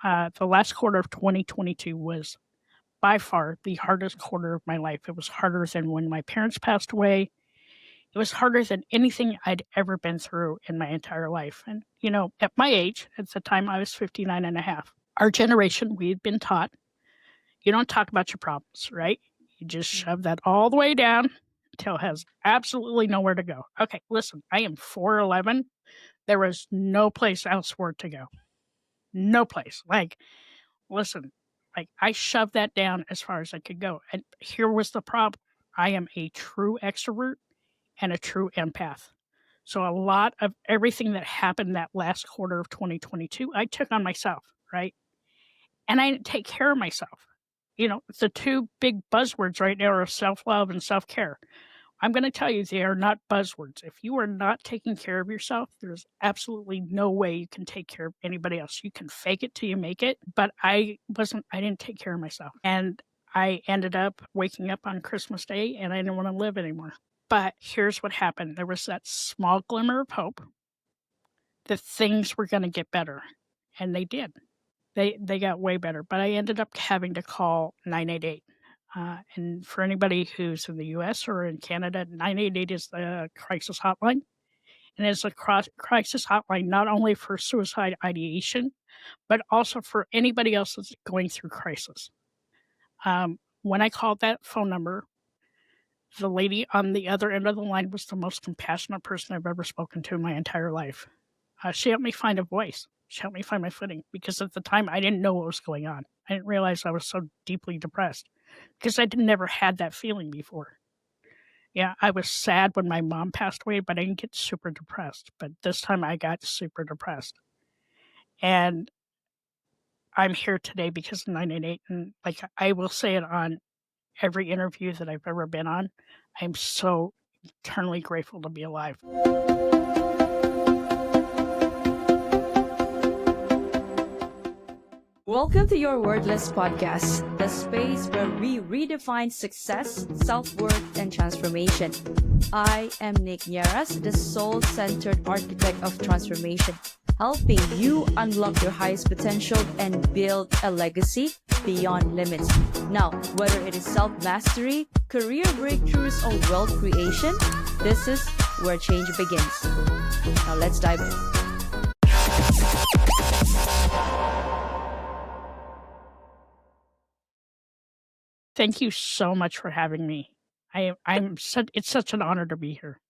The last quarter of 2022 was by far the hardest quarter of my life. It was harder than when my parents passed away. It was harder than anything I'd ever been through in my entire life. And, at my age, at the time I was 59 and a half, our generation, we had been taught, you don't talk about your problems, right? You just shove that all the way down until it has absolutely nowhere to go. Okay, listen, I am 4'11". There was no place else for it to go. No place. Listen, I shoved that down as far as I could go. And here was the problem. I am a true extrovert and a true empath. So a lot of everything that happened that last quarter of 2022, I took on myself, right? And I didn't take care of myself. The two big buzzwords right now are self-love and self-care. I'm going to tell you, they are not buzzwords. If you are not taking care of yourself, there's absolutely no way you can take care of anybody else. You can fake it till you make it, but I didn't take care of myself. And I ended up waking up on Christmas Day and I didn't want to live anymore. But here's what happened. There was that small glimmer of hope that things were going to get better. And they did. They got way better. But I ended up having to call 988. And for anybody who's in the U.S. or in Canada, 988 is the crisis hotline. And it's a crisis hotline not only for suicide ideation, but also for anybody else that's going through crisis. When I called that phone number, the lady on the other end of the line was the most compassionate person I've ever spoken to in my entire life. She helped me find a voice. She helped me find my footing because at the time I didn't know what was going on. I didn't realize I was so deeply depressed because I'd never had that feeling before. Yeah, I was sad when my mom passed away, but I didn't get super depressed. But this time I got super depressed. And I'm here today because of 988. And I will say it on every interview that I've ever been on, I'm so eternally grateful to be alive. Welcome to Your Wordless Podcast, the space where we redefine success, self-worth, and transformation. I am Nick Nieras, the soul-centered architect of transformation, helping you unlock your highest potential and build a legacy beyond limits. Now, whether it is self-mastery, career breakthroughs, or wealth creation, this is where change begins. Now let's dive in. Thank you so much for having me. It's such an honor to be here.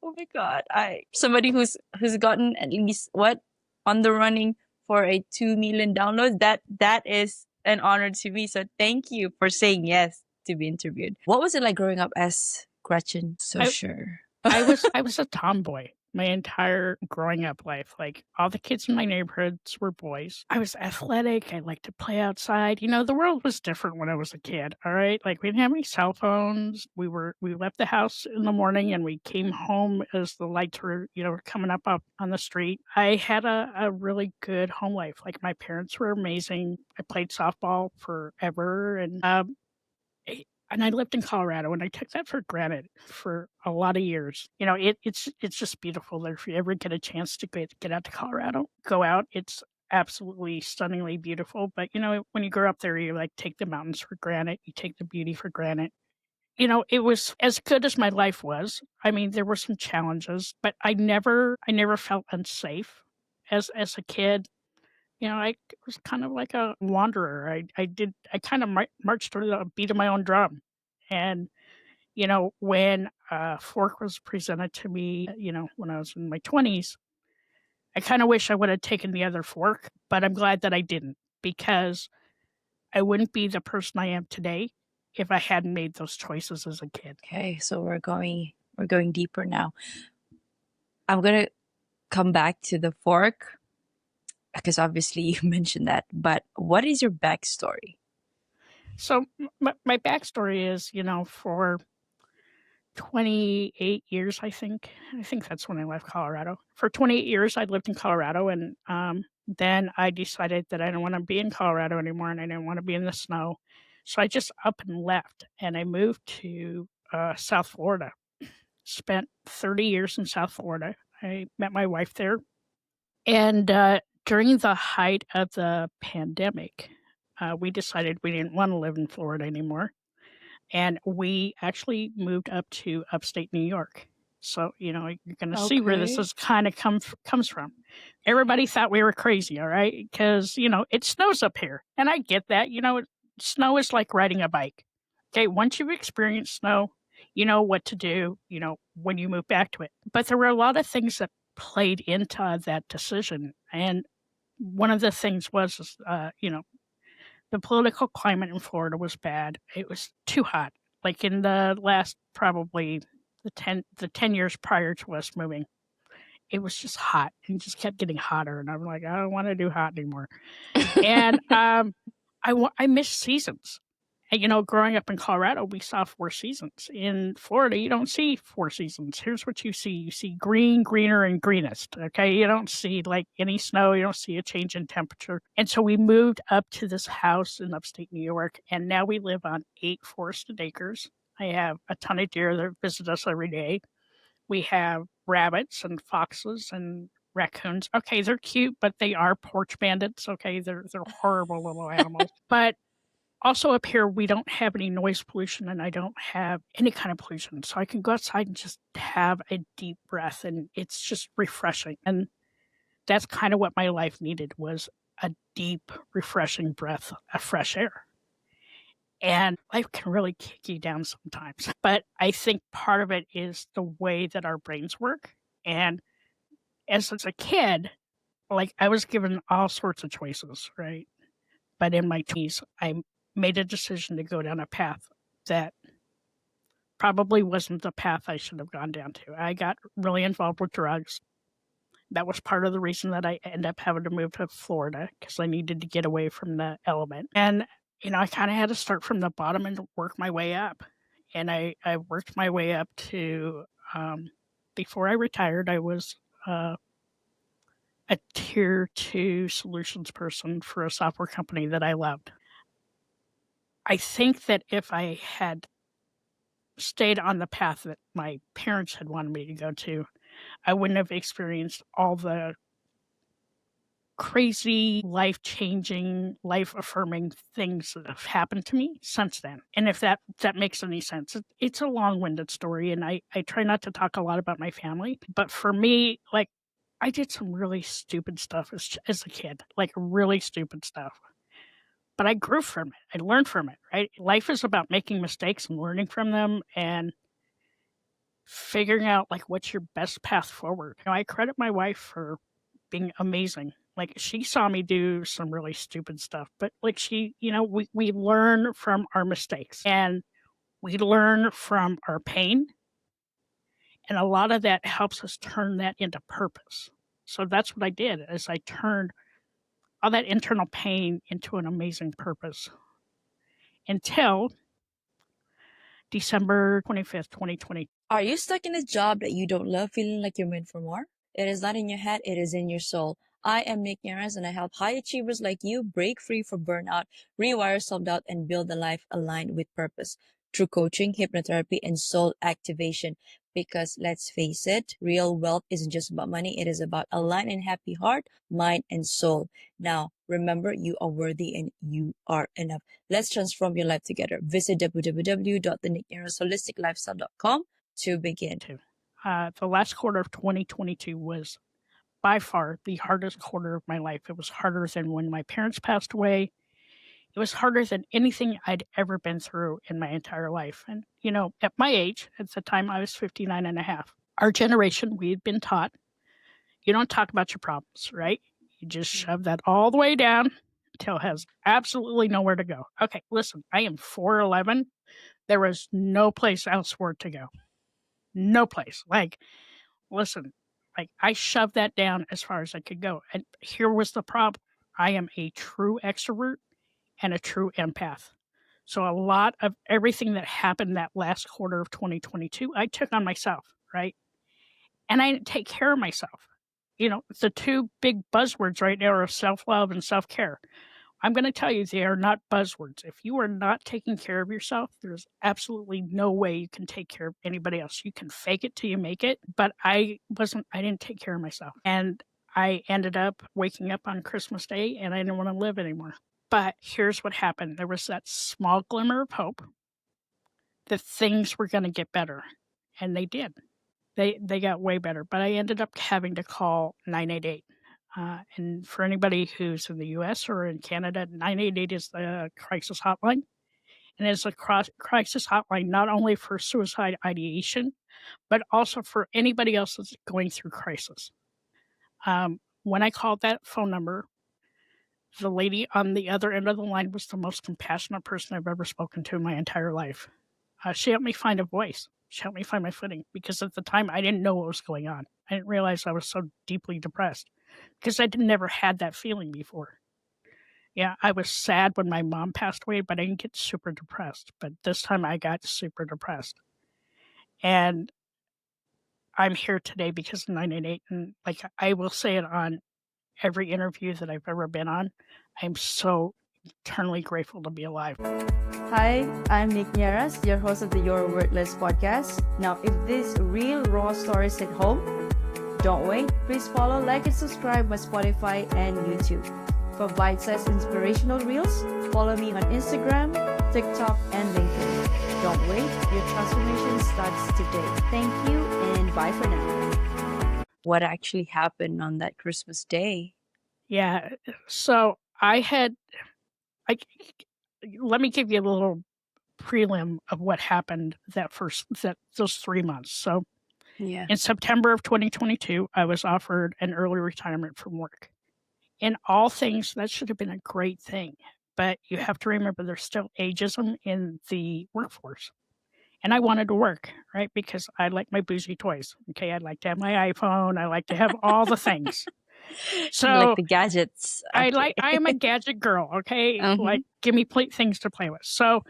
Oh my God. Somebody who's gotten at least on the running for a 2 million downloads, that is an honor to me. So thank you for saying yes to be interviewed. What was it like growing up as Gretchen Schoser? I was a tomboy my entire growing up life. All the kids in my neighborhoods were boys. I was athletic. I liked to play outside. The world was different when I was a kid. All right. We didn't have any cell phones. We left the house in the morning and we came home as the lights were, coming up on the street. I had a really good home life. My parents were amazing. I played softball forever and I lived in Colorado, and I took that for granted for a lot of years. It's just beautiful. If you ever get a chance to get out to Colorado, go out. It's absolutely stunningly beautiful. But, when you grow up there, you take the mountains for granted. You take the beauty for granted. It was as good as my life was. I mean, there were some challenges, but I never felt unsafe as a kid. I was kind of like a wanderer. I kind of marched to the beat of my own drum. And, when a fork was presented to me, when I was in my 20s, I kind of wish I would have taken the other fork, but I'm glad that I didn't because I wouldn't be the person I am today if I hadn't made those choices as a kid. Okay, so we're going deeper now. I'm going to come back to the fork because obviously you mentioned that, but what is your backstory? So my backstory is, for 28 years, I think that's when I left Colorado. For 28 years, I lived in Colorado, and then I decided that I didn't want to be in Colorado anymore, and I didn't want to be in the snow. So I just up and left, and I moved to South Florida. Spent 30 years in South Florida. I met my wife there. And During the height of the pandemic, we decided we didn't want to live in Florida anymore. And we actually moved up to upstate New York. So, you're going to see where this Okay. is kind of comes from. Everybody thought we were crazy, all right? Because, it snows up here. And I get that. Snow is like riding a bike. Okay. Once you've experienced snow, you know what to do, when you move back to it. But there were a lot of things that played into that decision. And one of the things was, the political climate in Florida was bad. It was too hot. Like in the last probably the 10 years prior to us moving, it was just hot and just kept getting hotter. And I'm like, I don't want to do hot anymore. And I miss seasons. And, growing up in Colorado, we saw 4 seasons. In Florida, you don't see 4 seasons. Here's what you see. You see green, greener, and greenest, okay? You don't see, like, any snow. You don't see a change in temperature. And so we moved up to this house in upstate New York, and now we live on 8 forested acres. I have a ton of deer that visit us every day. We have rabbits and foxes and raccoons. Okay, they're cute, but they are porch bandits, okay? They're horrible little animals. But also up here, we don't have any noise pollution and I don't have any kind of pollution. So I can go outside and just have a deep breath and it's just refreshing. And that's kind of what my life needed was a deep, refreshing breath of fresh air. And life can really kick you down sometimes. But I think part of it is the way that our brains work. And as a kid, like I was given all sorts of choices, right? But in my 20s, I made a decision to go down a path that probably wasn't the path I should have gone down to. I got really involved with drugs. That was part of the reason that I ended up having to move to Florida because I needed to get away from the element. And, I kind of had to start from the bottom and work my way up. And I worked my way up to, before I retired, I was a tier 2 solutions person for a software company that I loved. I think that if I had stayed on the path that my parents had wanted me to go to, I wouldn't have experienced all the crazy, life-changing, life-affirming things that have happened to me since then. And if that makes any sense, it's a long-winded story, and I try not to talk a lot about my family. But for me, like, I did some really stupid stuff as a kid, like really stupid stuff. But I grew from it. I learned from it, right? Life is about making mistakes and learning from them and figuring out like what's your best path forward. I credit my wife for being amazing. Like she saw me do some really stupid stuff, but like we learn from our mistakes and we learn from our pain. And a lot of that helps us turn that into purpose. So that's what I did is I turned all that internal pain into an amazing purpose. Until December 25th, 2020. Are you stuck in a job that you don't love, feeling like you're meant for more? It is not in your head, it is in your soul. I am Nick Yaras and I help high achievers like you break free from burnout, rewire self-doubt, and build a life aligned with purpose through coaching, hypnotherapy, and soul activation. Because let's face it, real wealth isn't just about money. It is about aligned and happy heart, mind, and soul. Now, remember, you are worthy and you are enough. Let's transform your life together. Visit www.thenickyaras.holisticlifestyle.com to begin. The last quarter of 2022 was by far the hardest quarter of my life. It was harder than when my parents passed away. It was harder than anything I'd ever been through in my entire life. And, at my age, at the time I was 59 and a half, our generation, we had been taught, you don't talk about your problems, right? You just shove that all the way down until it has absolutely nowhere to go. Okay, listen, I am 4'11". There was no place else for it to go. No place. Like, listen, like I shoved that down as far as I could go. And here was the problem. I am a true extrovert and a true empath. So a lot of everything that happened that last quarter of 2022, I took on myself, right? And I didn't take care of myself. The two big buzzwords right now are self-love and self-care. I'm going to tell you, they are not buzzwords. If you are not taking care of yourself, there's absolutely no way you can take care of anybody else. You can fake it till you make it, but I didn't take care of myself. And I ended up waking up on Christmas Day and I didn't want to live anymore. But here's what happened. There was that small glimmer of hope that things were going to get better. And they did. They got way better. But I ended up having to call 988. And for anybody who's in the US or in Canada, 988 is the crisis hotline. And it's a crisis hotline not only for suicide ideation, but also for anybody else that's going through crisis. When I called that phone number, the lady on the other end of the line was the most compassionate person I've ever spoken to in my entire life. She helped me find a voice. She helped me find my footing because at the time I didn't know what was going on. I didn't realize I was so deeply depressed because I never had that feeling before. Yeah, I was sad when my mom passed away, but I didn't get super depressed. But this time I got super depressed. And I'm here today because of 988. And like I will say it on every interview that I've ever been on, I'm so eternally grateful to be alive. Hi, I'm Nick Nieras, your host of the Your Worthless podcast. Now, if these real raw stories hit home, don't wait. Please follow, like, and subscribe my Spotify and YouTube. For bite-sized inspirational reels, follow me on Instagram, TikTok, and LinkedIn. Don't wait. Your transformation starts today. Thank you, and bye for now. What actually happened on that Christmas day? Yeah, so let me give you a little prelim of what happened those 3 months. So Yeah. in September of 2022, I was offered an early retirement from work. In all things, that should have been a great thing. But you have to remember there's still ageism in the workforce. And I wanted to work, right? Because I like my bougie toys. Okay. I'd like to have my iPhone. I like to have all the things. You like So the gadgets. I Okay. am a gadget girl. Okay. Mhm. Like, give me things to play with. So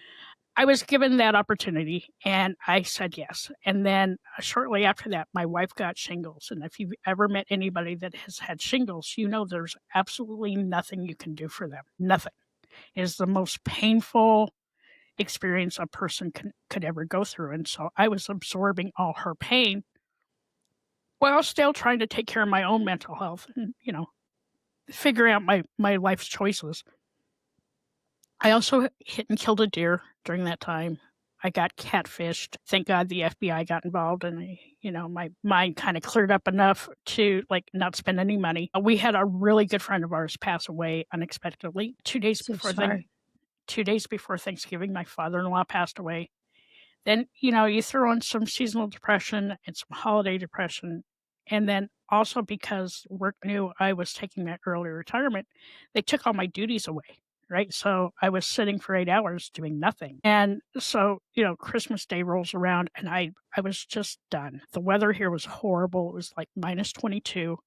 I was given that opportunity and I said yes. And then shortly after that, my wife got shingles. And if you've ever met anybody that has had shingles, you know there's absolutely nothing you can do for them. Nothing. It is the most painful experience a person could ever go through. And so I was absorbing all her pain while still trying to take care of my own mental health and, figure out my life's choices. I also hit and killed a deer during that time. I got catfished. Thank God the FBI got involved and my mind kind of cleared up enough to not spend any money. We had a really good friend of ours pass away unexpectedly. 2 days So before sorry. 2 days before Thanksgiving, my father-in-law passed away. Then, you throw in some seasonal depression and some holiday depression. And then also because work knew I was taking that early retirement, they took all my duties away, right? So I was sitting for 8 hours doing nothing. And so, Christmas Day rolls around and I was just done. The weather here was horrible. It was like minus 22.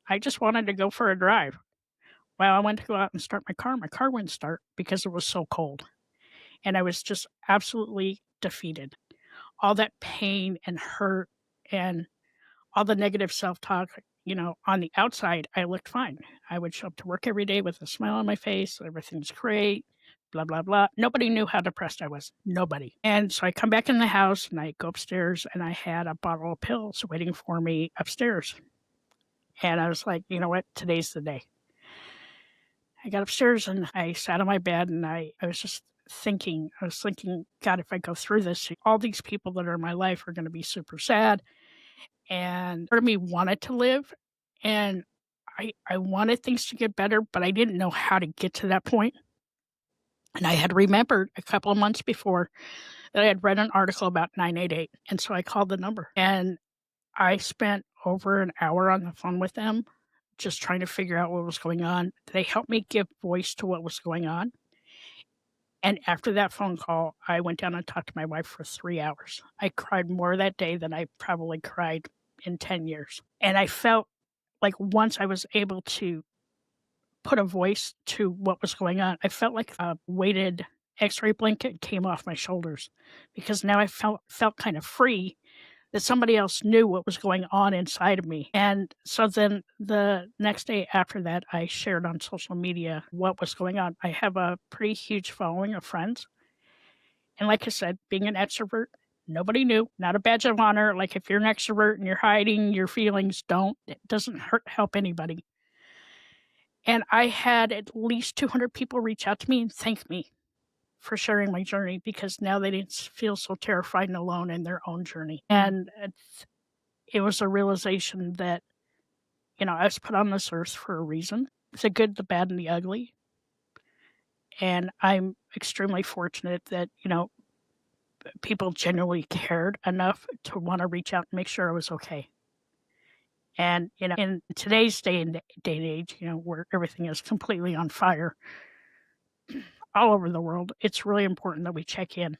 I just wanted to go for a drive. Well, I went to go out and start my car. My car wouldn't start because it was so cold. And I was just absolutely defeated. All that pain and hurt and all the negative self-talk, on the outside, I looked fine. I would show up to work every day with a smile on my face. Everything's great, blah, blah, blah. Nobody knew how depressed I was. Nobody. And so I come back in the house and I go upstairs and I had a bottle of pills waiting for me upstairs. And I was like, you know what? Today's the day. I got upstairs and I sat on my bed and I was thinking, God, if I go through this, all these people that are in my life are going to be super sad. And part of me wanted to live and I wanted things to get better, but I didn't know how to get to that point. And I had remembered a couple of months before that I had read an article about 988. And so I called the number and I spent over an hour on the phone with them, just trying to figure out what was going on. They helped me give voice to what was going on. And after that phone call, I went down and talked to my wife for 3 hours. I cried more that day than I probably cried in 10 years. And I felt like once I was able to put a voice to what was going on, I felt like a weighted x-ray blanket came off my shoulders because now I felt kind of free that somebody else knew what was going on inside of me. And so then the next day after that, I shared on social media what was going on. I have a pretty huge following of friends. And like I said, being an extrovert, Nobody knew. Not a badge of honor. Like if you're an extrovert and you're hiding your feelings, don't. It doesn't help anybody. And I had at least 200 people reach out to me and thank me for sharing my journey, because now they didn't feel so terrified and alone in their own journey. And it was a realization that, I was put on this earth for a reason. The good, the bad, and the ugly. And I'm extremely fortunate that, people genuinely cared enough to want to reach out and make sure I was okay. And, in today's day and age, where everything is completely on fire all over the world, it's really important that we check in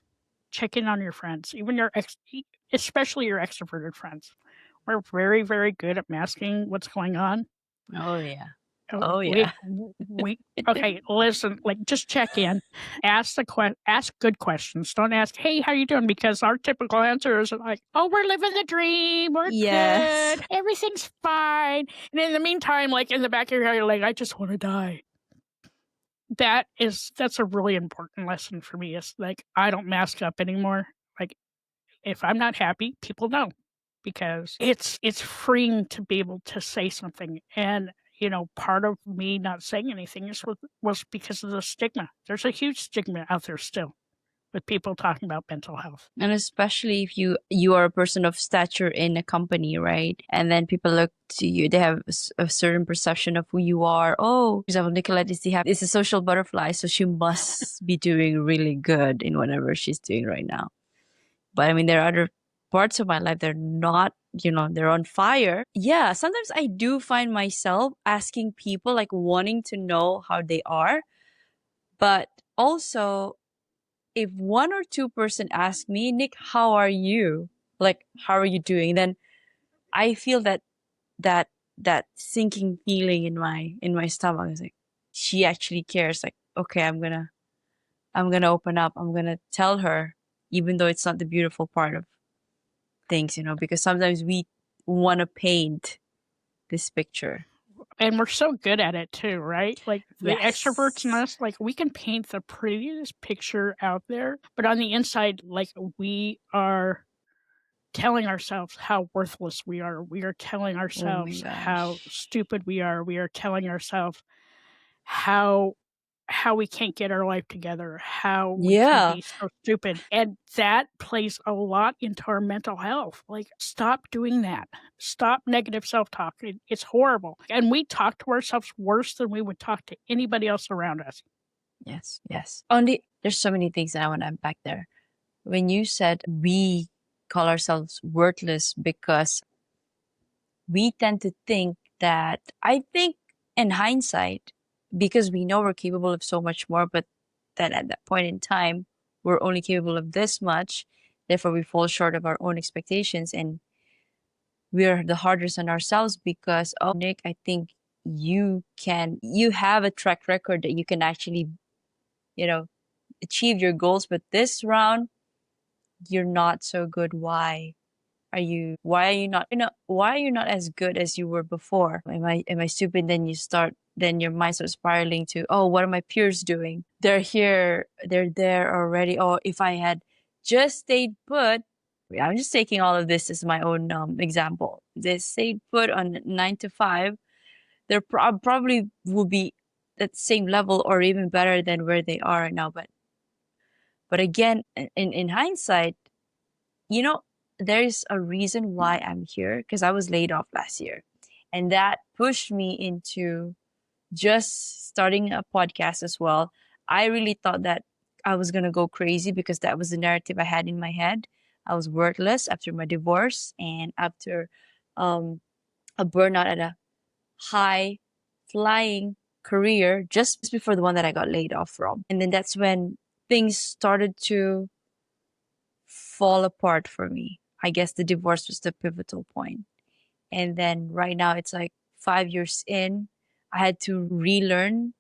on your friends, even especially your extroverted friends. We're very, very good at masking what's going on. Oh yeah. Oh yeah. Okay, listen, just check in, ask good questions. Don't ask, "Hey, how you doing?" Because our typical answer is like, "Oh, we're living the dream. We're good. Everything's fine." And in the meantime, in the back of your head, you're like, "I just want to die." That's a really important lesson for me. Is I don't mask up anymore. If I'm not happy, people know, because it's freeing to be able to say something. And part of me not saying anything was because of the stigma. There's a huge stigma out there still with people talking about mental health. And especially if you are a person of stature in a company, right? And then people look to you, they have a certain perception of who you are. Oh, for example, Nicolette is a social butterfly, so she must be doing really good in whatever she's doing right now. But I mean, there are other parts of my life, they're not, they're on fire. Yeah, sometimes I do find myself asking people, wanting to know how they are. But also, if one or two person ask me, "Nick, how are you? How are you doing?" Then I feel that sinking feeling in my stomach. I was like, she actually cares. Okay, I'm gonna open up. I'm gonna tell her, even though it's not the beautiful part of things, because sometimes we want to paint this picture. And we're so good at it too, right? The Yes. extroverts in us, we can paint the prettiest picture out there, but on the inside, we are telling ourselves how worthless we are. We are telling ourselves how stupid we are. We are telling ourselves how we can't get our life together, how we can be so stupid. And that plays a lot into our mental health. Stop doing that. Stop negative self-talk. It's horrible. And we talk to ourselves worse than we would talk to anybody else around us. Yes. There's so many things that I want to unpack there. When you said we call ourselves worthless because we tend to think that, I think in hindsight, because we know we're capable of so much more, but then at that point in time, we're only capable of this much. Therefore, we fall short of our own expectations, and we're the hardest on ourselves because, oh, Nick, I think you have a track record that you can actually, achieve your goals, but this round, you're not so good. Why are you not as good as you were before? Am I stupid? Then your mind starts spiraling to, oh, what are my peers doing? They're here, they're there already. Oh, if I had just stayed put, I'm just taking all of this as my own example. They stayed put on 9 to 5, they're probably will be at the same level or even better than where they are right now. But again, in hindsight, there's a reason why I'm here, because I was laid off last year. And that pushed me into just starting a podcast as well. I really thought that I was going to go crazy because that was the narrative I had in my head. I was worthless after my divorce and after a burnout at a high flying career just before the one that I got laid off from. And then that's when things started to fall apart for me. I guess the divorce was the pivotal point. And then right now it's 5 years in, I had to relearn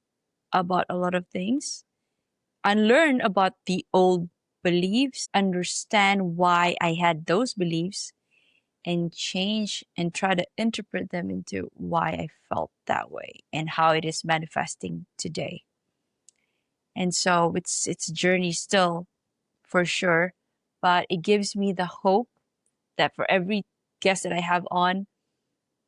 about a lot of things, unlearn about the old beliefs, understand why I had those beliefs, and change and try to interpret them into why I felt that way and how it is manifesting today. And so it's a journey still, for sure. but it gives me the hope that for every guest that I have on,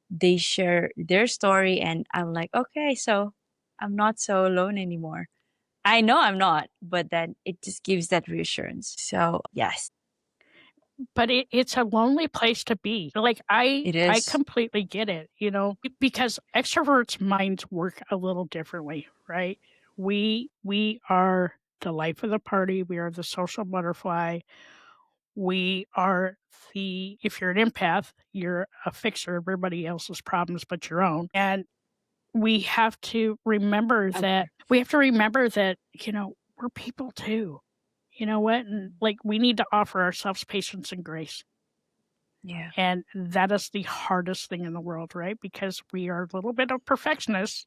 they share their story, and I'm like, okay, so I'm not so alone anymore. I know I'm not, but then it just gives that reassurance. So yes, But it's a lonely place to be. Like, it I is. completely get it, because extroverts' minds work a little differently, right? We are the life of the party. We are the social butterfly. We are if you're an empath, you're a fixer of everybody else's problems but your own. And we have to remember that we're people too. You know what? And like, we need to offer ourselves patience and grace. Yeah. And that is the hardest thing in the world, right? Because we are a little bit of perfectionists.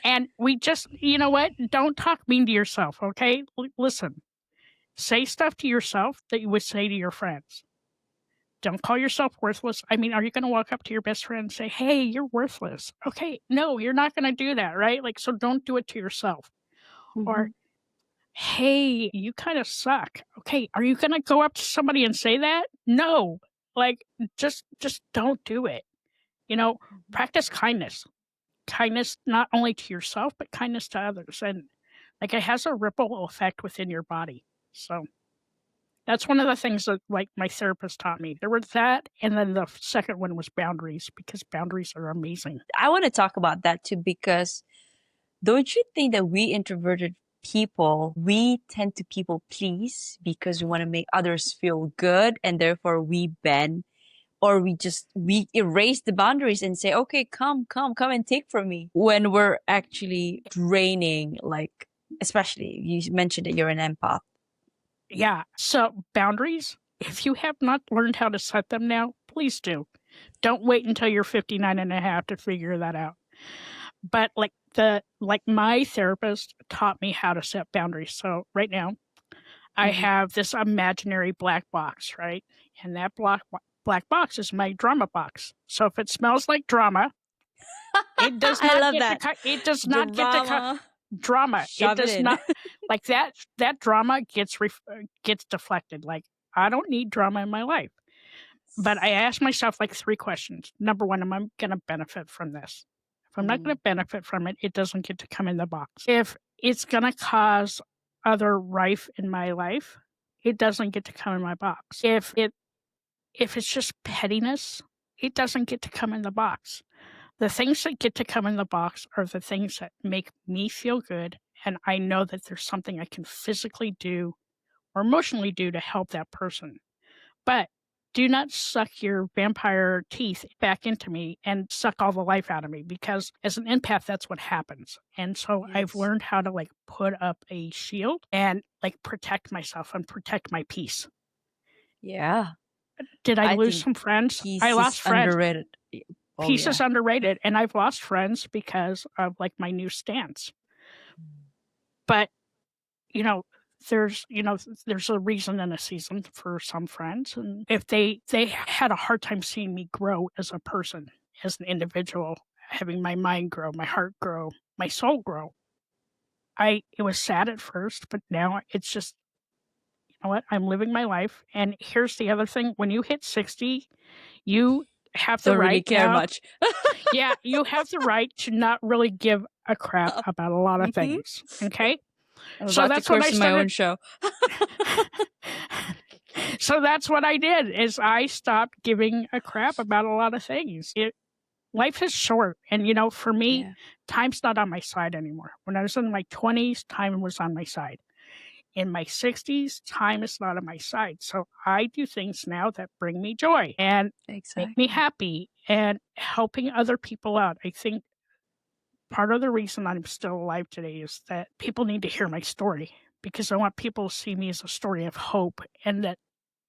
And we just, you know what? Don't talk mean to yourself, okay? Listen, say stuff to yourself that you would say to your friends. Don't call yourself worthless. I mean, are you going to walk up to your best friend and say, hey, you're worthless? Okay, no, you're not going to do that, right? Like, so don't do it to yourself. Or, hey, you kind of suck. Okay, are you going to go up to somebody and say that? No. Like, just don't do it. Practice kindness. Kindness not only to yourself, but kindness to others. And like, it has a ripple effect within your body. So that's one of the things that, like, my therapist taught me. There was that, and then the second one was boundaries, because boundaries are amazing. I want to talk about that too, because don't you think that we introverted people, we tend to people please because we want to make others feel good, and therefore we bend, or we erase the boundaries and say, okay, come and take from me, when we're actually draining, like, especially you mentioned that you're an empath. Yeah. So boundaries, if you have not learned how to set them now, please do. Don't wait until you're 59 and a half to figure that out. But like my therapist taught me how to set boundaries. So right now I have this imaginary black box, right? And that black box is my drama box. So if it smells like drama, it does I not love get that. to it does not get to Drama. drama. It Shove it does in. not like that drama gets deflected. Like, I don't need drama in my life. But I ask myself like 3 questions. Number 1, am I going to benefit from this? If I'm not going to benefit from it, it doesn't get to come in the box. If it's going to cause other rife in my life, it doesn't get to come in my box. If it's just pettiness, it doesn't get to come in the box. The things that get to come in the box are the things that make me feel good, and I know that there's something I can physically do or emotionally do to help that person. But do not suck your vampire teeth back into me and suck all the life out of me, because as an empath, that's what happens. And so I've learned how to like put up a shield and like protect myself and protect my peace. Yeah. Did I lose think some friends? peace I is lost friends. underrated. Oh, Peace yeah. is underrated, and I've lost friends because of like my new stance. But there's a reason and a season for some friends, and if they had a hard time seeing me grow as a person, as an individual, having my mind grow, my heart grow, my soul grow. It was sad at first, but now it's just, you know what, I'm living my life. And here's the other thing: when you hit 60, you have the Don't really right care now. much. Yeah, you have the right to not really give a crap about a lot of things. Okay. I'm So about to that's what I curse my own started. show. So that's what I did, is I stopped giving a crap about a lot of things. Life is short. And, for me, Yeah. time's not on my side anymore. When I was in my 20s, time was on my side. In my 60s, time is not on my side. So I do things now that bring me joy and make me happy, and helping other people out. I think part of the reason I'm still alive today is that people need to hear my story, because I want people to see me as a story of hope, and that,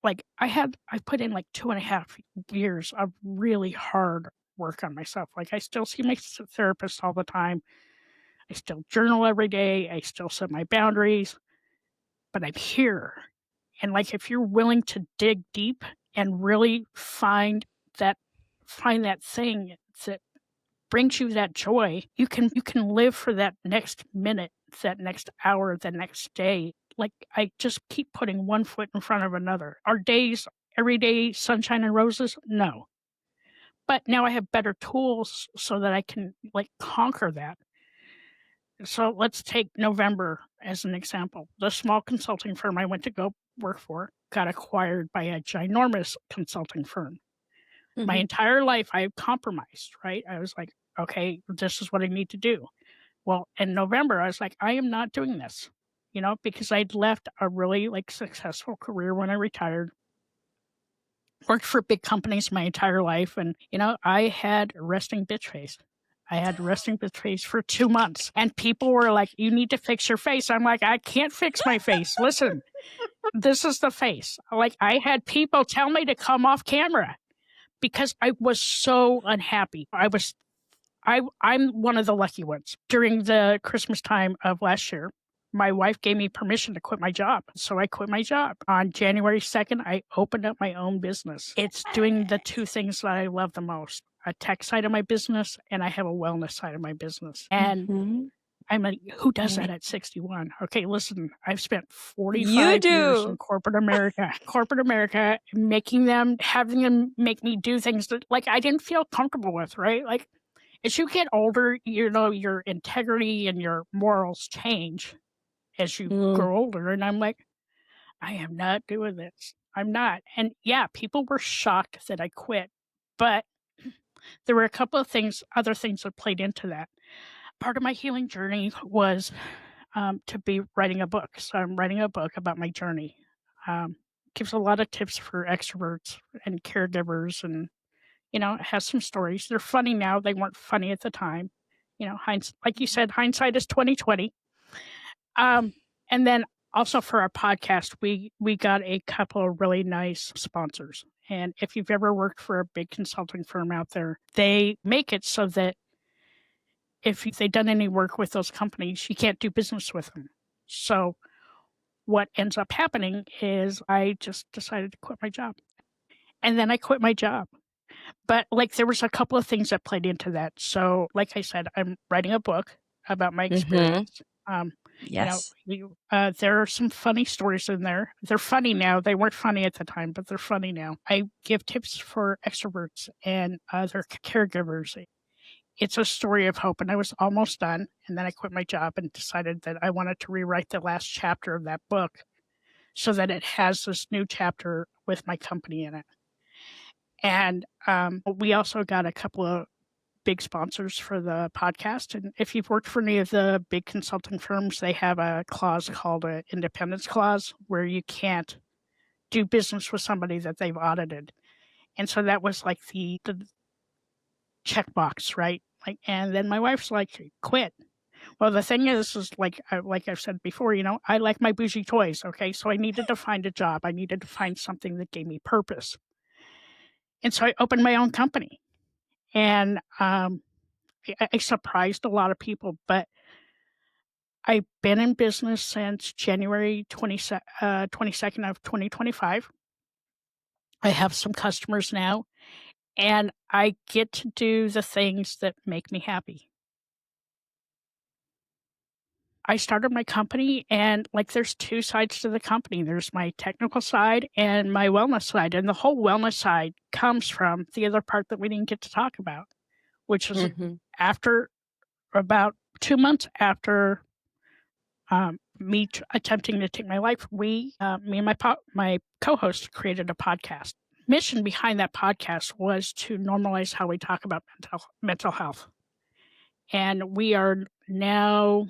like, I put in like 2.5 years of really hard work on myself. Like, I still see my therapist all the time. I still journal every day. I still set my boundaries, but I'm here. And like, if you're willing to dig deep and really find that thing that brings you that joy, you can live for that next minute, that next hour, the next day, like, I just keep putting one foot in front of another. Are days every day sunshine and roses? No. But now I have better tools so that I can, like, conquer that. So let's take November as an example. The small consulting firm I went to go work for got acquired by a ginormous consulting firm. My Mhm. entire life, I compromised, right? I was like, okay, this is what I need to do. Well, in November, I was like, I am not doing this, because I'd left a really like successful career when I retired, worked for big companies my entire life. And, I had a resting bitch face. I had a resting bitch face for 2 months. And people were like, you need to fix your face. I'm like, I can't fix my face. Listen, this is the face. Like, I had people tell me to come off camera because I was so unhappy. I'm one of the lucky ones. During the Christmas time of last year, my wife gave me permission to quit my job. So I quit my job. On January 2nd, I opened up my own business. It's doing the two things that I love the most, a tech side of my business, and I have a wellness side of my business. And Mhm. I'm like, who does that at 61? Okay, listen, I've spent You 45 years in do. corporate America, having them make me do things that like I didn't feel comfortable with, right? Like as you get older, your integrity and your morals change as you Mm. grow older. And I'm like, I am not doing this. I'm not. And yeah, people were shocked that I quit, but there were a couple of other things that played into that. Part of my healing journey was to be writing a book. So I'm writing a book about my journey. Um, Gives a lot of tips for extroverts and caregivers, and it has some stories. They're funny now. They weren't funny at the time. Like you said, hindsight is 2020. Um, and then also for our podcast, we got a couple of really nice sponsors. And if you've ever worked for a big consulting firm out there, they make it so that if they've done any work with those companies, you can't do business with them. So what ends up happening is I just decided to quit my job. And then I quit my job. But like there was a couple of things that played into that. So like I said, I'm writing a book about my Mhm. experience. Um, Yes. there are some funny stories in there. They're funny now. They weren't funny at the time, but they're funny now. I give tips for extroverts and other caregivers. It's a story of hope, and I was almost done. And then I quit my job and decided that I wanted to rewrite the last chapter of that book so that it has this new chapter with my company in it. And we also got a couple of big sponsors for the podcast. And if you've worked for any of the big consulting firms, they have a clause called an independence clause where you can't do business with somebody that they've audited. And so that was like the checkbox, right? Like, and then my wife's like, quit. Well, the thing is like I've said before, I like my bougie toys. Okay, so I needed to find a job. I needed to find something that gave me purpose, and so I opened my own company. And I surprised a lot of people, but I've been in business since January 22nd of 2025. I have some customers now, and I get to do the things that make me happy. I started my company, and like there's two sides to the company. There's my technical side and my wellness side. And the whole wellness side comes from the other part that we didn't get to talk about, which was Mhm. after about 2 months after me attempting to take my life, me and my co-host created a podcast. Mission behind that podcast was to normalize how we talk about mental health. And we are now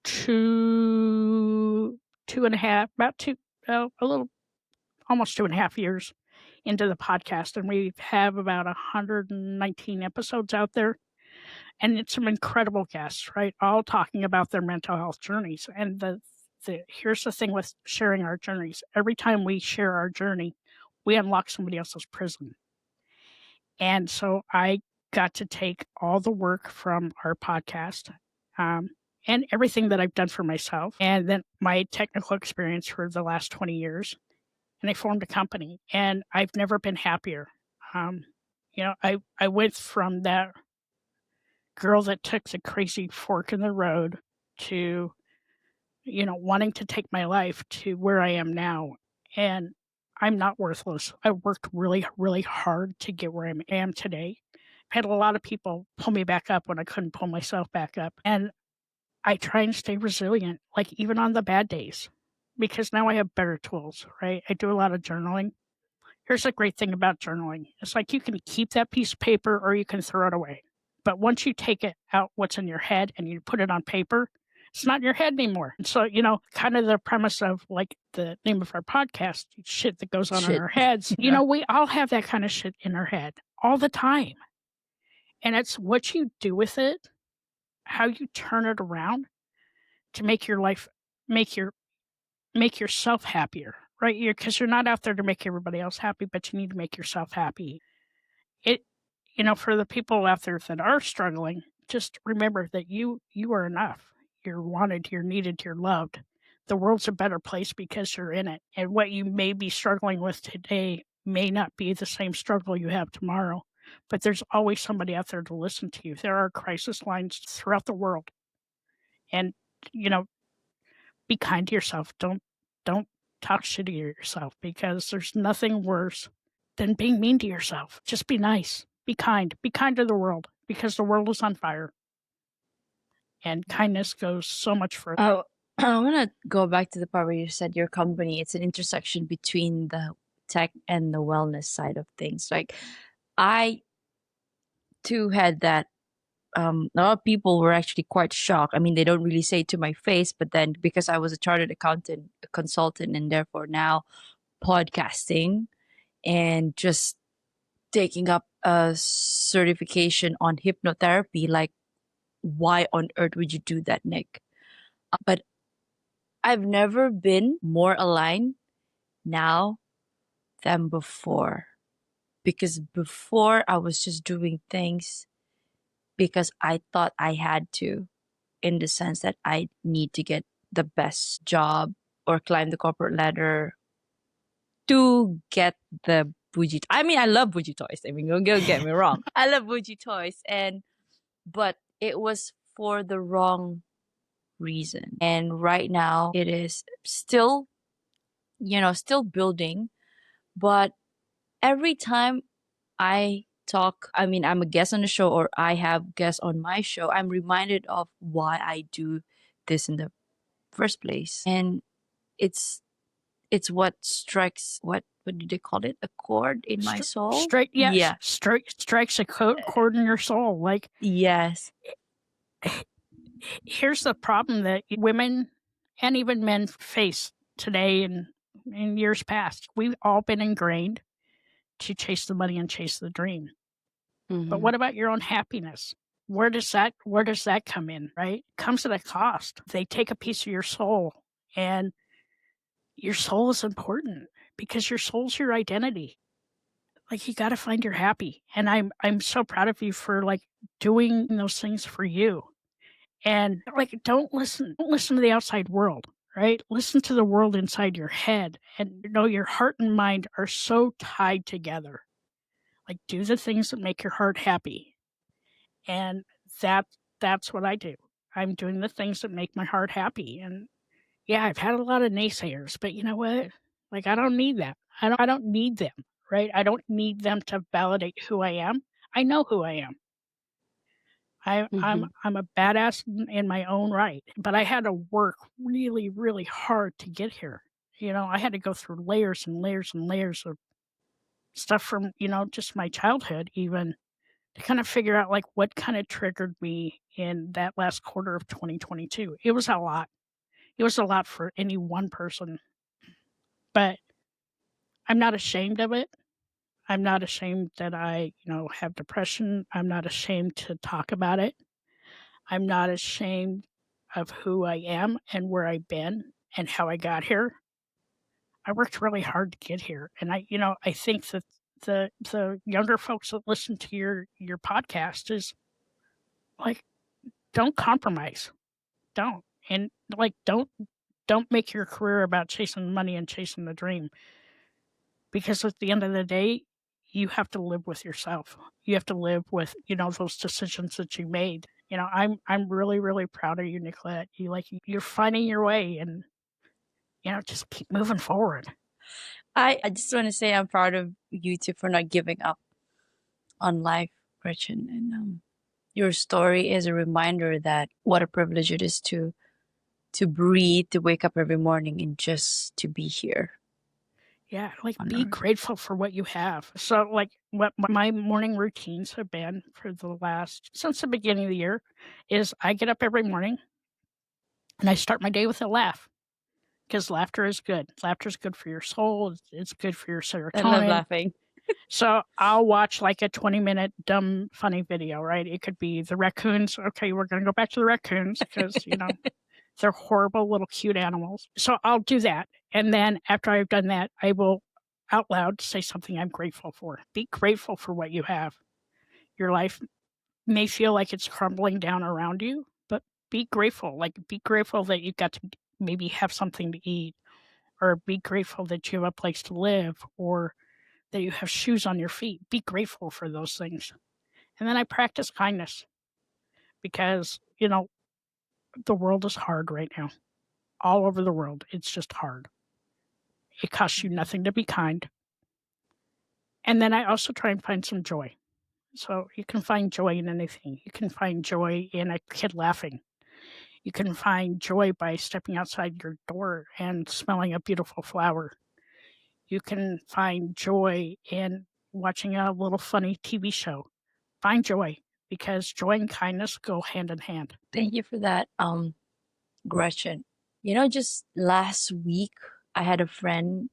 two and a half, about a little, almost 2.5 years into the podcast, and we have about 119 episodes out there, and it's some incredible guests, right? All talking about their mental health journeys. And here's the thing with sharing our journeys: every time we share our journey, we unlock somebody else's prison. And so I got to take all the work from our podcast, um, and everything that I've done for myself, and then my technical experience for the last 20 years, and I formed a company, and I've never been happier. Um, I went from that girl that took the crazy fork in the road to wanting to take my life to where I am now. And I'm not worthless. I worked really, really hard to get where I am today. I had a lot of people pull me back up when I couldn't pull myself back up. And I try and stay resilient, like even on the bad days, because now I have better tools, right? I do a lot of journaling. Here's the great thing about journaling. It's like you can keep that piece of paper or you can throw it away. But once you take it out, what's in your head, and you put it on paper, it's not in your head anymore. And so, kind of the premise of like the name of our podcast, shit that goes on in Shit. our heads, Yeah. we all have that kind of shit in our head all the time. And it's what you do with it, how you turn it around to make your life, make yourself happier, right? Because you're not out there to make everybody else happy, but you need to make yourself happy. For the people out there that are struggling, just remember that you are enough. You're wanted, you're needed, you're loved. The world's a better place because you're in it. And what you may be struggling with today may not be the same struggle you have tomorrow, but there's always somebody out there to listen to you. There are crisis lines throughout the world. And, be kind to yourself. Don't talk shit to yourself, because there's nothing worse than being mean to yourself. Just be nice. Be kind. Be kind to the world, because the world is on fire. And kindness goes so much further. Oh, I want to go back to the part where you said your company, it's an intersection between the tech and the wellness side of things. Like, I too had that. A lot of people were actually quite shocked. I mean, they don't really say it to my face, but then because I was a chartered accountant, a consultant, and therefore now podcasting and just taking up a certification on hypnotherapy, like, why on earth would you do that, Nick? But I've never been more aligned now than before. Because before I was just doing things because I thought I had to, in the sense that I need to get the best job or climb the corporate ladder to get the bougie. I mean, I love bougie toys. I mean, don't get me wrong. I love bougie toys, but it was for the wrong reason. And right now it is still, still building. But every time I talk, I mean, I'm a guest on the show or I have guests on my show, I'm reminded of why I do this in the first place. And it's what strikes, what do they call it? A chord in my soul? Strikes a chord in your soul. Like, yes. Here's the problem that women and even men face today and in years past. We've all been ingrained to chase the money and chase the dream. Mm-hmm. But what about your own happiness? Where does that come in, right? It comes at a cost. They take a piece of your soul, and your soul is important because your soul's your identity. Like, you got to find your happy. And I'm so proud of you for like doing those things for you. And like, don't listen to the outside world, right? Listen to the world inside your head, and your heart and mind are so tied together. Like, do the things that make your heart happy. And that's what I do. I'm doing the things that make my heart happy. And yeah, I've had a lot of naysayers, but you know what? Like, I don't need that. I don't need them, right? I don't need them to validate who I am. I know who I am. I'm a badass in my own right, but I had to work really, really hard to get here. I had to go through layers and layers and layers of stuff from, just my childhood even, to kind of figure out like what kind of triggered me in that last quarter of 2022. It was a lot. It was a lot for any one person, but I'm not ashamed of it. I'm not ashamed that I, have depression. I'm not ashamed to talk about it. I'm not ashamed of who I am and where I've been and how I got here. I worked really hard to get here. And I think that the younger folks that listen to your podcast is like, don't compromise. Don't. And like, don't make your career about chasing money and chasing the dream. Because at the end of the day, you have to live with yourself. You have to live with, those decisions that you made. You know, I'm really, really proud of you, Nicolette. You're finding your way and, you know, just keep moving forward. I just want to say I'm proud of you too for not giving up on life, Gretchen. And your story is a reminder that what a privilege it is to breathe, to wake up every morning, and just to be here. Yeah, like On be Earth. grateful for what you have. So, like, what my morning routines have been for since the beginning of the year is I get up every morning and I start my day with a laugh because laughter is good. Laughter is good for your soul. It's good for your I love serotonin. laughing. So I'll watch like a 20-minute dumb, funny video, right? It could be the raccoons. Okay, we're going to go back to the raccoons because, you know, they're horrible little cute animals. So I'll do that. And then after I've done that, I will out loud say something I'm grateful for. Be grateful for what you have. Your life may feel like it's crumbling down around you, but be grateful. Like, be grateful that you got to maybe have something to eat, or be grateful that you have a place to live, or that you have shoes on your feet. Be grateful for those things. And then I practice kindness because, you know, the world is hard right now. All over the world, it's just hard. It costs you nothing to be kind. And then I also try and find some joy. So you can find joy in anything. You can find joy in a kid laughing. You can find joy by stepping outside your door and smelling a beautiful flower. You can find joy in watching a little funny TV show. Find joy, because joy and kindness go hand in hand. Thank you for that, Gretchen. You know, just last week, I had a friend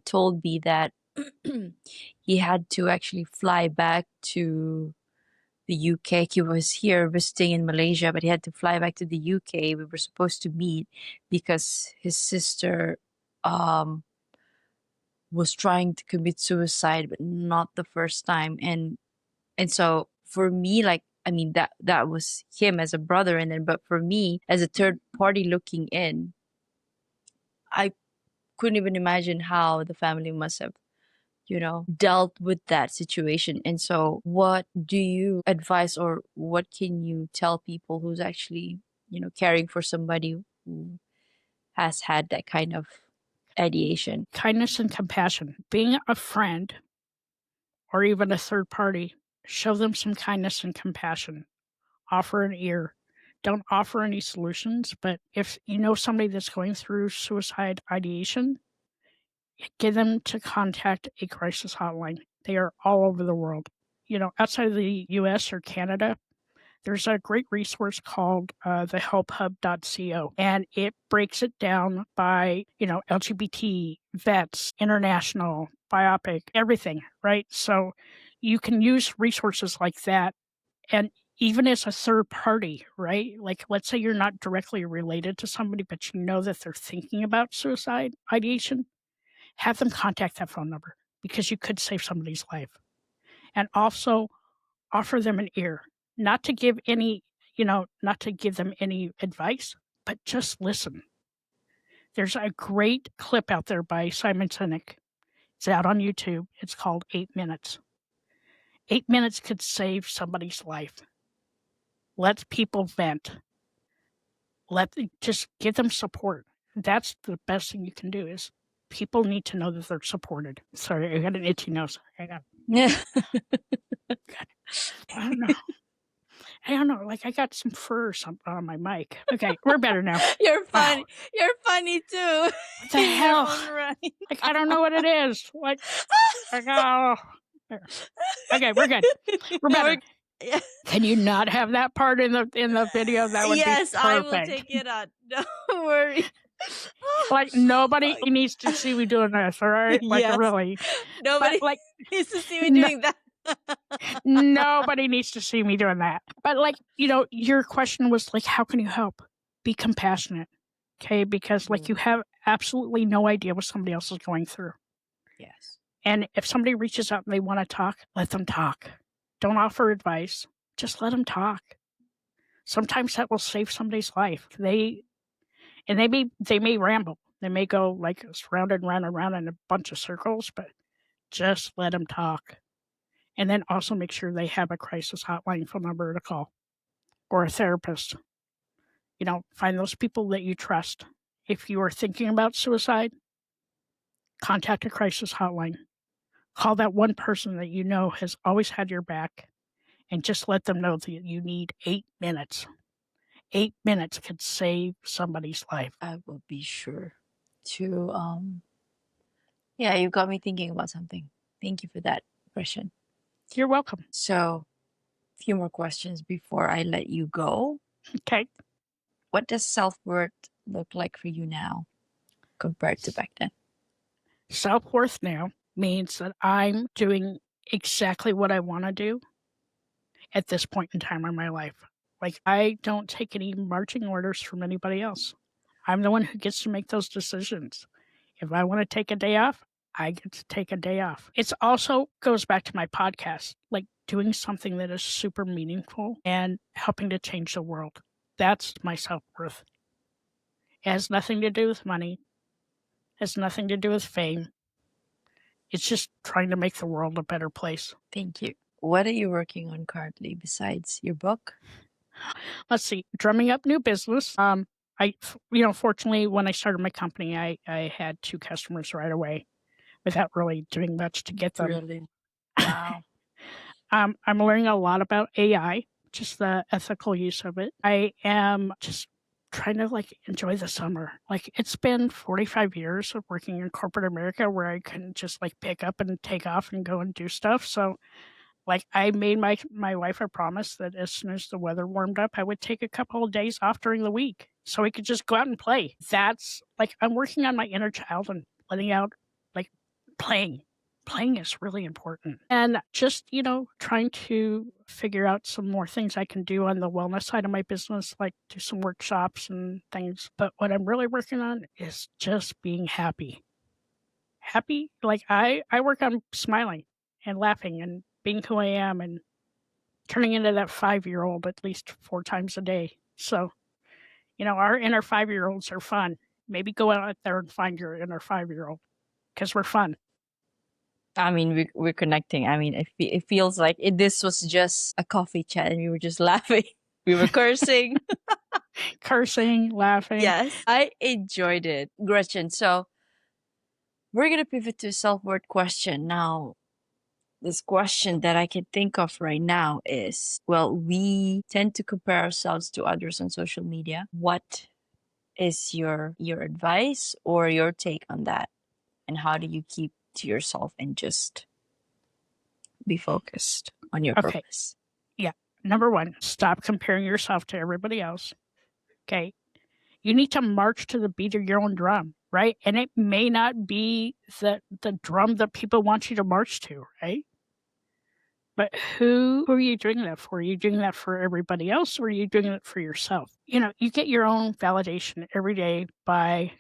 told me that he had to actually fly back to the UK. He was here visiting in Malaysia, but he had to fly back to the UK. We were supposed to meet because his sister was trying to commit suicide, but not the first time. And so for me, like, I mean, that was him as a brother, and then but for me as a third party looking in, I couldn't even imagine how the family must have, you know, dealt with that situation. And so what do you advise, or what can you tell people who's actually, you know, caring for somebody who has had that kind of ideation? Kindness and compassion. Being a friend or even a third party, show them some kindness and compassion. Offer an ear. Don't offer any solutions, but if you know somebody that's going through suicide ideation, get them to contact a crisis hotline. They are all over the world. You know, outside of the US or Canada, there's a great resource called thehelphub.co, and it breaks it down by, you know, LGBT, vets, international, biopic, everything, right? So you can use resources like that. And even as a third party, right? Like, let's say you're not directly related to somebody, but you know that they're thinking about suicide ideation, have them contact that phone number, because you could save somebody's life. And also offer them an ear, not to give any, you know, not to give them any advice, but just listen. There's a great clip out there by Simon Sinek. It's out on YouTube. It's called 8 Minutes. 8 minutes could save somebody's life. Let people vent. Just give them support. That's the best thing you can do. Is people need to know that they're supported. Sorry, I got an itchy nose. Hang on. Yeah. I don't know. Like, I got some fur or something on my mic. Okay, we're better now. You're funny. Wow. You're funny too. What the hell? Like, I don't know what it is. Like oh. Okay, we're good. We're better. Yeah. Can you not have that part in the video? That would be perfect. I will take it out. Don't worry. Like, nobody needs to see me doing this, all right? Like, Yes. really. Nobody But, like, needs to see me doing that. nobody needs to see me doing that. But, like, you know, your question was like, how can you help? Be compassionate, okay? Because, like, you have absolutely no idea what somebody else is going through. Yes. And if somebody reaches out and they want to talk, let them talk. Don't offer advice. Just let them talk. Sometimes that will save somebody's life. They may ramble. They may go like round and round and round in a bunch of circles, but just let them talk. And then also make sure they have a crisis hotline phone number to call. or a therapist. Find those people that you trust. If you are thinking about suicide, contact a crisis hotline. Call that one person that you know has always had your back and just let them know that you need 8 minutes. 8 minutes could save somebody's life. I will be sure to yeah, you got me thinking about something. Thank you for that question. You're welcome. So, a few more questions before I let you go. Okay. What does self-worth look like for you now compared to back then? Self-worth now means that I'm doing exactly what I want to do at this point in time in my life. Like, I don't take any marching orders from anybody else. I'm the one who gets to make those decisions. If I want to take a day off, I get to take a day off. It also goes back to my podcast, like doing something that is super meaningful and helping to change the world. That's my self-worth. It has nothing to do with money. It has nothing to do with fame. It's just trying to make the world a better place. Thank you. What are you working on currently besides your book? Let's see, drumming up new business. Fortunately, when I started my company, I had 2 customers right away without really doing much to get them. Really? Wow. I'm learning a lot about AI, just the ethical use of it. I am just trying to enjoy the summer. It's been 45 years of working in corporate America where I couldn't just pick up and take off and go and do stuff. So I made my wife a promise that as soon as the weather warmed up, I would take a couple of days off during the week so we could just go out and play. That's I'm working on my inner child and letting out playing. Playing is really important. And just, trying to figure out some more things I can do on the wellness side of my business, like do some workshops and things. But what I'm really working on is just being happy. Happy? I work on smiling and laughing and being who I am and turning into that 5-year-old at least 4 times a day. So, our inner 5-year-olds are fun. Maybe go out there and find your inner 5-year-old because we're fun. I mean, we're connecting. I mean, it feels like this was just a coffee chat and we were just laughing. We were cursing. Cursing, laughing. Yes, I enjoyed it, Gretchen. So we're going to pivot to a self-worth question. Now, this question that I can think of right now is, well, we tend to compare ourselves to others on social media. What is your advice or your take on that? And how do you keep to yourself and just be focused on your purpose? Yeah. Number 1, stop comparing yourself to everybody else. Okay. You need to march to the beat of your own drum, right? And it may not be the drum that people want you to march to, right? But who are you doing that for? Are you doing that for everybody else or are you doing it for yourself? You get your own validation every day by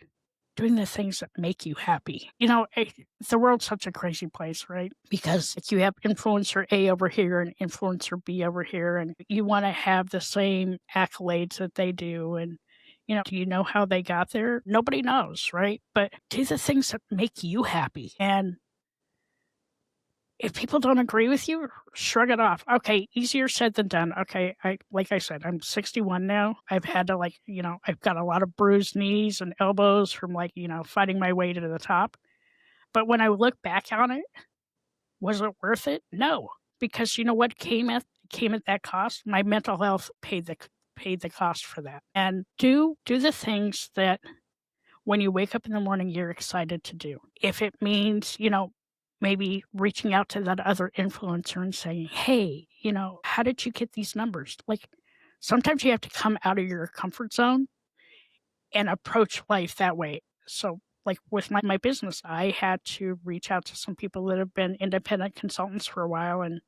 doing the things that make you happy. The world's such a crazy place, right? Because you have influencer A over here and influencer B over here, and you want to have the same accolades that they do. And, do you know how they got there? Nobody knows, right? But do the things that make you happy. And if people don't agree with you, shrug it off. Okay, easier said than done. Okay, like I said, I'm 61 now. I've had to I've got a lot of bruised knees and elbows from fighting my way to the top. But when I look back on it, was it worth it? No, because you know what came at that cost? My mental health paid the cost for that. And do the things that when you wake up in the morning you're excited to do. If it means, maybe reaching out to that other influencer and saying, hey, how did you get these numbers? Sometimes you have to come out of your comfort zone and approach life that way. So with my business, I had to reach out to some people that have been independent consultants for a while and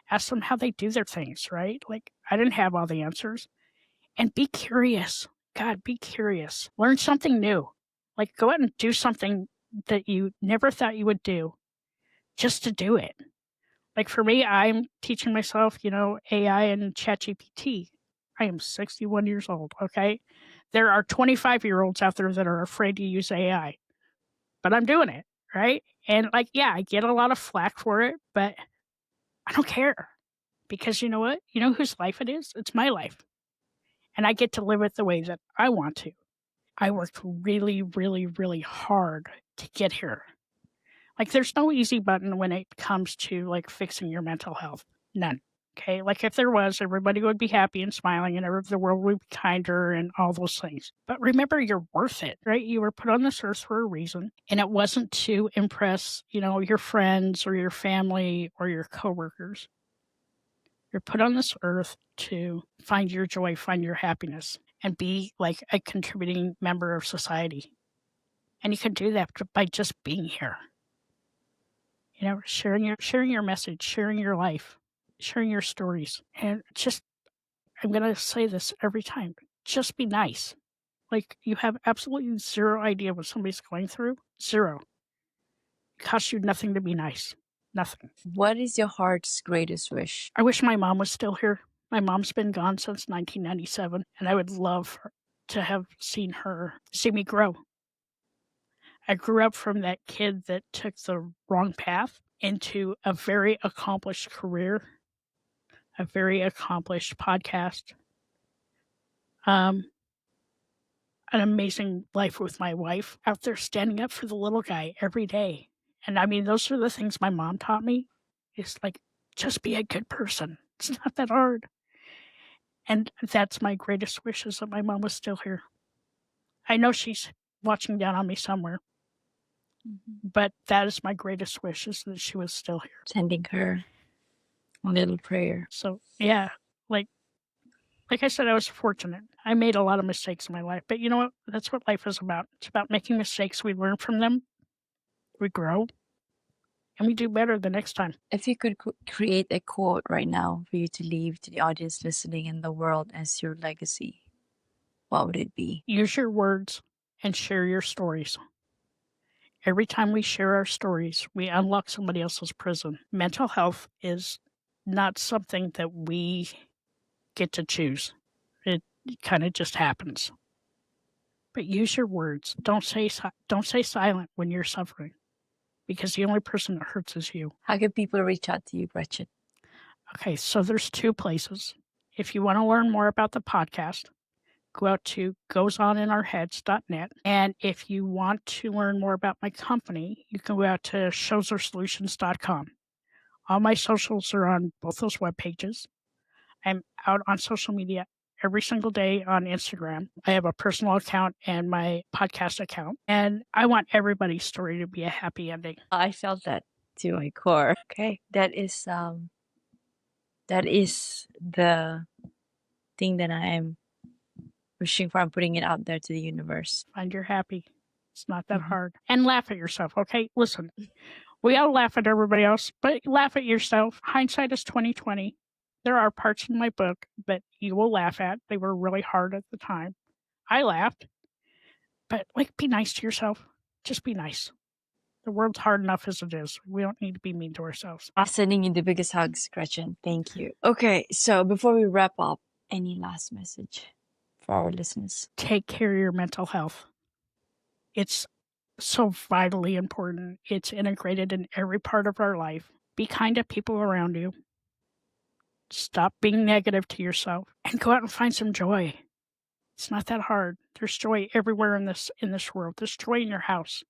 ask them how they do their things, right? I didn't have all the answers. And be curious. God, be curious. Learn something new. Go out and do something that you never thought you would do. Just to do it. For me, I'm teaching myself, AI and ChatGPT. I am 61 years old, okay? There are 25-year-olds out there that are afraid to use AI. But I'm doing it, right? And I get a lot of flack for it, but I don't care. Because you know what? You know whose life it is? It's my life. and I get to live it the way that I want to. I worked really, really, really hard to get here. Like, there's no easy button when it comes to, like, fixing your mental health. None. Okay? Like, if there was, everybody would be happy and smiling and the world would be kinder and all those things. But remember, you're worth it, right? You were put on this earth for a reason, and it wasn't to impress, your friends or your family or your coworkers. You're put on this earth to find your joy, find your happiness, and be like a contributing member of society. And you can do that by just being here. Sharing your message, sharing your life, sharing your stories. And I'm going to say this every time, just be nice. Like, you have absolutely zero idea what somebody's going through. Zero. It costs you nothing to be nice. Nothing. What is your heart's greatest wish? I wish my mom was still here. My mom's been gone since 1997, and I would love to have see me grow. I grew up from that kid that took the wrong path into a very accomplished career, a very accomplished podcast, an amazing life with my wife, out there standing up for the little guy every day. And I mean, those are the things my mom taught me. It's like, just be a good person. It's not that hard. And that's my greatest wish, is that my mom was still here. I know she's watching down on me somewhere, but that is my greatest wish, is that she was still here. Sending her a little prayer. So, yeah, like I said, I was fortunate. I made a lot of mistakes in my life, but you know what? That's what life is about. It's about making mistakes. We learn from them, we grow, and we do better the next time. If you could create a quote right now for you to leave to the audience listening in the world as your legacy, what would it be? Use your words and share your stories. Every time we share our stories, we unlock somebody else's prison. Mental health is not something that we get to choose. It kind of just happens. But use your words. Don't say silent when you're suffering, because the only person that hurts is you. How can people reach out to you, Gretchen? Okay, so there's 2 places. If you want to learn more about the podcast, go out to goesoninOurheads.net. And if you want to learn more about my company, you can go out to shosersolutions.com. All my socials are on both those web pages. I'm out on social media every single day on Instagram. I have a personal account and my podcast account. And I want everybody's story to be a happy ending. I felt that to my core. Okay, that is the thing that I am wishing for. I'm putting it out there to the universe. Find your happy. It's not that hard. And laugh at yourself, okay? Listen, we all laugh at everybody else, but laugh at yourself. Hindsight is 20/20. There are parts in my book that you will laugh at. They were really hard at the time. I laughed. But, be nice to yourself. Just be nice. The world's hard enough as it is. We don't need to be mean to ourselves. I'm sending you the biggest hugs, Gretchen. Thank you. Okay, so before we wrap up, any last message for our listeners? Take care of your mental health. It's so vitally important. It's integrated in every part of our life. Be kind to people around you. Stop being negative to yourself and go out and find some joy. It's not that hard. There's joy everywhere in this world. There's joy in your house.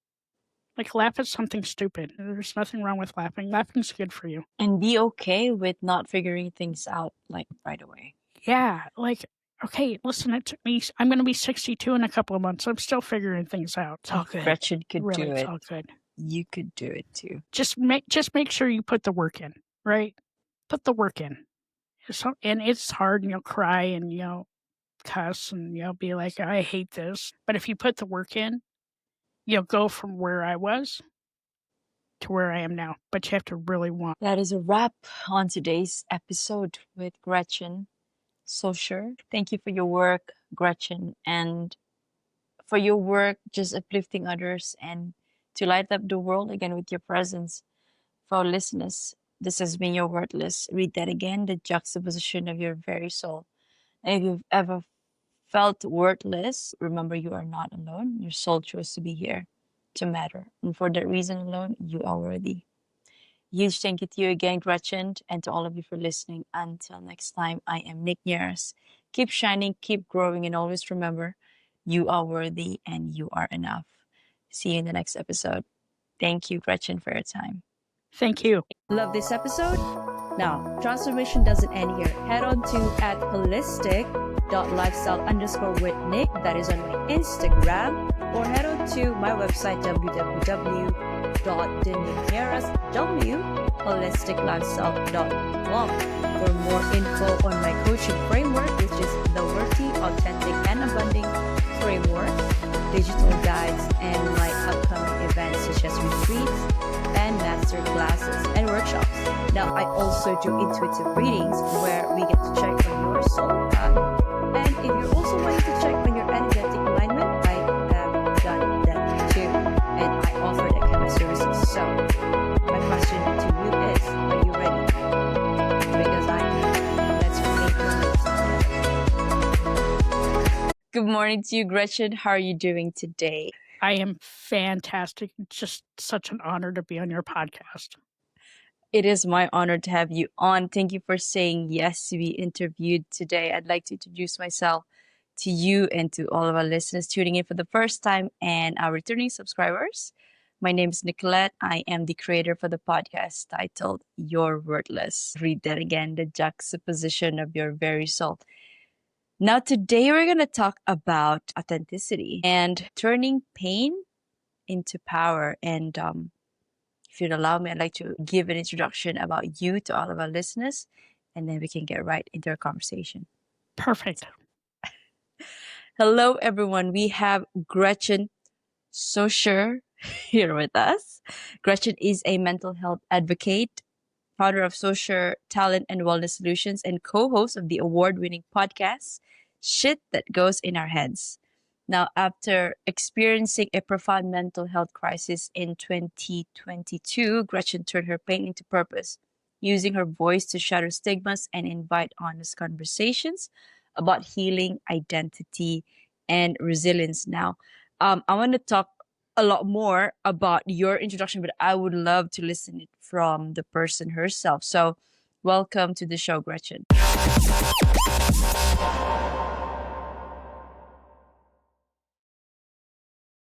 Laugh at something stupid. There's nothing wrong with laughing. Laughing's good for you. And be okay with not figuring things out right away. Yeah, okay, listen, it took me, I'm going to be 62 in a couple of months. I'm still figuring things out. It's all good. Gretchen could Really, do it's it. all good. You could do it too. Just make sure you put the work in, right? Put the work in. And it's hard, and you'll cry, and you'll cuss, and you'll be like, I hate this. But if you put the work in, you'll go from where I was to where I am now. But you have to really want. That is a wrap on today's episode with Gretchen Schoser. Thank you for your work, Gretchen, and for your work just uplifting others and to light up the world again with your presence. For our listeners, this has been your Wordless. Read that again, the juxtaposition of your very soul. And if you've ever felt worthless, remember you are not alone. Your soul chose to be here to matter. And for that reason alone, you are worthy. Huge thank you to you again, Gretchen, and to all of you for listening. Until next time, I am Nick Nieras. Keep shining, keep growing, and always remember you are worthy and you are enough. See you in the next episode. Thank you, Gretchen, for your time. Thank you. Love this episode? Now, transformation doesn't end here. Head on to at holistic.lifestyle_with Nick. That is on my Instagram. Or head on to my website, www.denise.holisticlifestyle.com for more info on my coaching framework, which is the Worthy, Authentic, and Abundant Framework, digital guides, and my upcoming events such as retreats and master classes and workshops. Now, I also do intuitive readings where we get to check on your soul path. And if you're also wanting to check on your energetic alignment, I have done that too. And I offer that kind of services. So, my question to you is, are you ready? Because I am. Let's create your next. Good morning to you, Gretchen. How are you doing today? I am fantastic. It's just such an honor to be on your podcast. It is my honor to have you on. Thank you for saying yes to be interviewed today. I'd like to introduce myself to you and to all of our listeners tuning in for the first time and our returning subscribers. My name is Nicolette. I am the creator for the podcast titled You're Worthless. Read that again, the juxtaposition of your very soul. Now, today we're going to talk about authenticity and turning pain into power. And if you'd allow me, I'd like to give an introduction about you to all of our listeners, and then we can get right into our conversation. Perfect. Hello, everyone. We have Gretchen Schoser here with us. Gretchen is a mental health advocate, founder of Schoser Talent and Wellness Solutions, and co-host of the award-winning podcast, Shit That Goes in Our Heads. Now, after experiencing a profound mental health crisis in 2022, Gretchen turned her pain into purpose, using her voice to shatter stigmas and invite honest conversations about healing, identity, and resilience. Now, I want to talk a lot more about your introduction, but I would love to listen it from the person herself. So, welcome to the show, Gretchen.